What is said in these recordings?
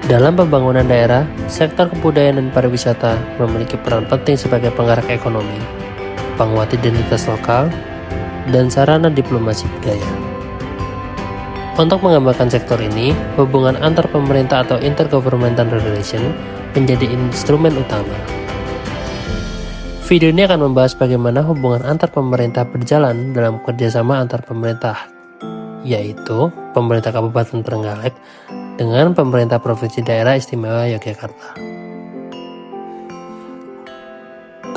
Dalam pembangunan daerah, sektor kebudayaan dan pariwisata memiliki peran penting sebagai penggerak ekonomi, penguat identitas lokal, dan sarana diplomasi budaya. Untuk mengembangkan sektor ini, hubungan antar pemerintah atau intergovernmental relation menjadi instrumen utama. Video ini akan membahas bagaimana hubungan antar pemerintah berjalan dalam kerjasama antar pemerintah, yaitu pemerintah Kabupaten Trenggalek dengan pemerintah Provinsi Daerah Istimewa Yogyakarta.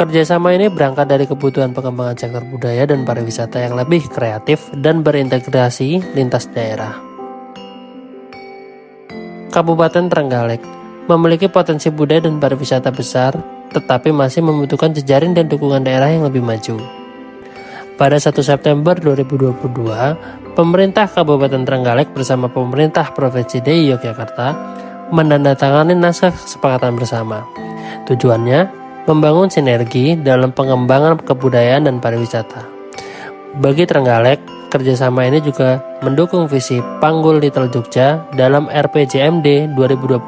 Kerjasama ini berangkat dari kebutuhan pengembangan sektor budaya dan pariwisata yang lebih kreatif dan berintegrasi lintas daerah. Kabupaten Trenggalek memiliki potensi budaya dan pariwisata besar, tetapi masih membutuhkan jejaring dan dukungan daerah yang lebih maju. Pada 1 September 2022, pemerintah Kabupaten Trenggalek bersama pemerintah Provinsi DI Yogyakarta menandatangani naskah kesepakatan bersama. Tujuannya membangun sinergi dalam pengembangan kebudayaan dan pariwisata. Bagi Trenggalek, kerjasama ini juga mendukung visi Panggul Little Jogja dalam RPJMD 2021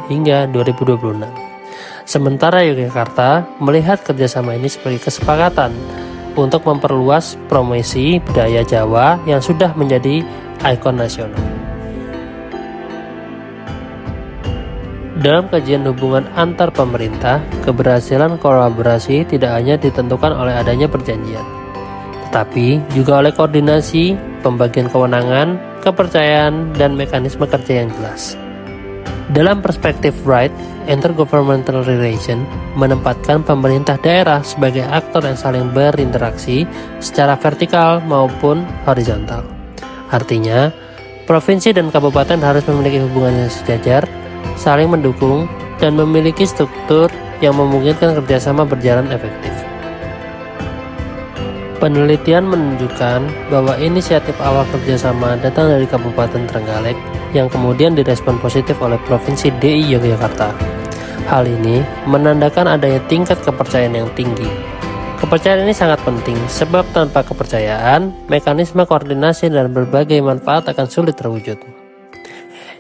hingga 2026. Sementara Yogyakarta melihat kerjasama ini sebagai kesepakatan untuk memperluas promosi budaya Jawa yang sudah menjadi ikon nasional. Dalam kajian hubungan antar pemerintah, keberhasilan kolaborasi tidak hanya ditentukan oleh adanya perjanjian, tetapi juga oleh koordinasi, pembagian kewenangan, kepercayaan, dan mekanisme kerja yang jelas. Dalam perspektif Wright, Intergovernmental Relation menempatkan pemerintah daerah sebagai aktor yang saling berinteraksi secara vertikal maupun horizontal. Artinya, provinsi dan kabupaten harus memiliki hubungan yang sejajar, saling mendukung, dan memiliki struktur yang memungkinkan kerjasama berjalan efektif. Penelitian menunjukkan bahwa inisiatif awal kerjasama datang dari Kabupaten Trenggalek yang kemudian direspon positif oleh Provinsi DI Yogyakarta. Hal ini menandakan adanya tingkat kepercayaan yang tinggi. Kepercayaan ini sangat penting sebab tanpa kepercayaan, mekanisme koordinasi dan berbagai manfaat akan sulit terwujud.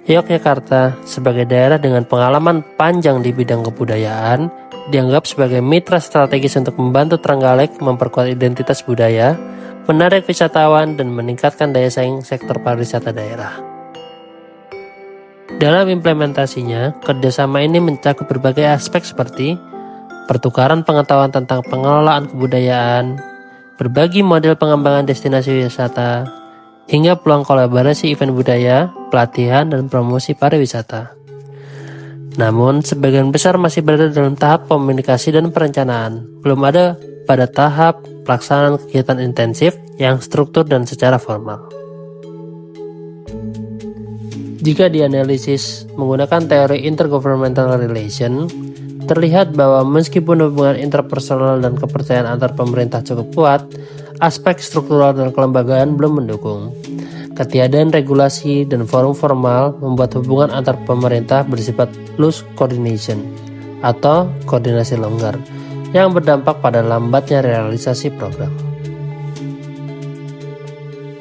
Yogyakarta sebagai daerah dengan pengalaman panjang di bidang kebudayaan dianggap sebagai mitra strategis untuk membantu Trenggalek memperkuat identitas budaya, menarik wisatawan, dan meningkatkan daya saing sektor pariwisata daerah. Dalam implementasinya, kerjasama ini mencakup berbagai aspek seperti pertukaran pengetahuan tentang pengelolaan kebudayaan, berbagi model pengembangan destinasi wisata, hingga peluang kolaborasi event budaya, pelatihan, dan promosi pariwisata. Namun, sebagian besar masih berada dalam tahap komunikasi dan perencanaan, belum ada pada tahap pelaksanaan kegiatan intensif yang struktur dan secara formal. Jika dianalisis menggunakan teori intergovernmental relation, terlihat bahwa meskipun hubungan interpersonal dan kepercayaan antar pemerintah cukup kuat, aspek struktural dan kelembagaan belum mendukung. Ketiadaan regulasi dan forum formal membuat hubungan antar pemerintah bersifat loose coordination atau koordinasi longgar yang berdampak pada lambatnya realisasi program.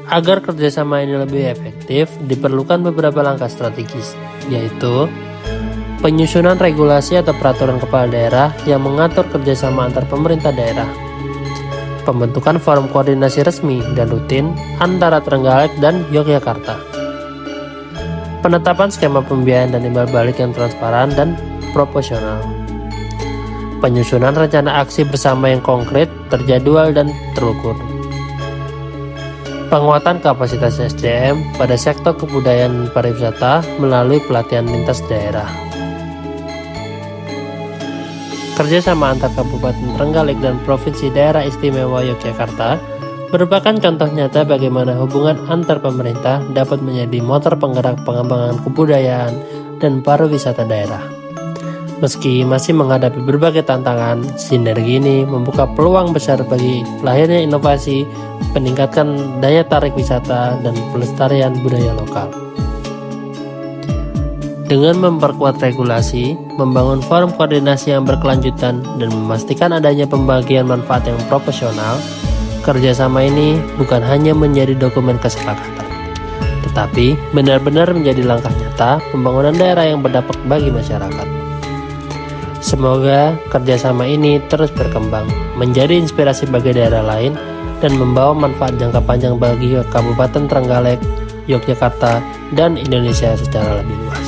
Agar kerjasama ini lebih efektif, diperlukan beberapa langkah strategis, yaitu penyusunan regulasi atau peraturan kepala daerah yang mengatur kerjasama antar pemerintah daerah, pembentukan forum koordinasi resmi dan rutin antara Trenggalek dan Yogyakarta, penetapan skema pembiayaan dan imbal balik yang transparan dan proporsional, penyusunan rencana aksi bersama yang konkret, terjadwal, dan terukur, penguatan kapasitas SDM pada sektor kebudayaan dan pariwisata melalui pelatihan lintas daerah. Kerjasama antar Kabupaten Trenggalek dan Provinsi Daerah Istimewa Yogyakarta merupakan contoh nyata bagaimana hubungan antar pemerintah dapat menjadi motor penggerak pengembangan kebudayaan dan pariwisata daerah. Meski masih menghadapi berbagai tantangan, sinergi ini membuka peluang besar bagi lahirnya inovasi, peningkatan daya tarik wisata, dan pelestarian budaya lokal. Dengan memperkuat regulasi, membangun forum koordinasi yang berkelanjutan, dan memastikan adanya pembagian manfaat yang proporsional, kerjasama ini bukan hanya menjadi dokumen kesepakatan, tetapi benar-benar menjadi langkah nyata pembangunan daerah yang berdampak bagi masyarakat. Semoga kerjasama ini terus berkembang, menjadi inspirasi bagi daerah lain, dan membawa manfaat jangka panjang bagi Kabupaten Trenggalek, Yogyakarta, dan Indonesia secara lebih luas.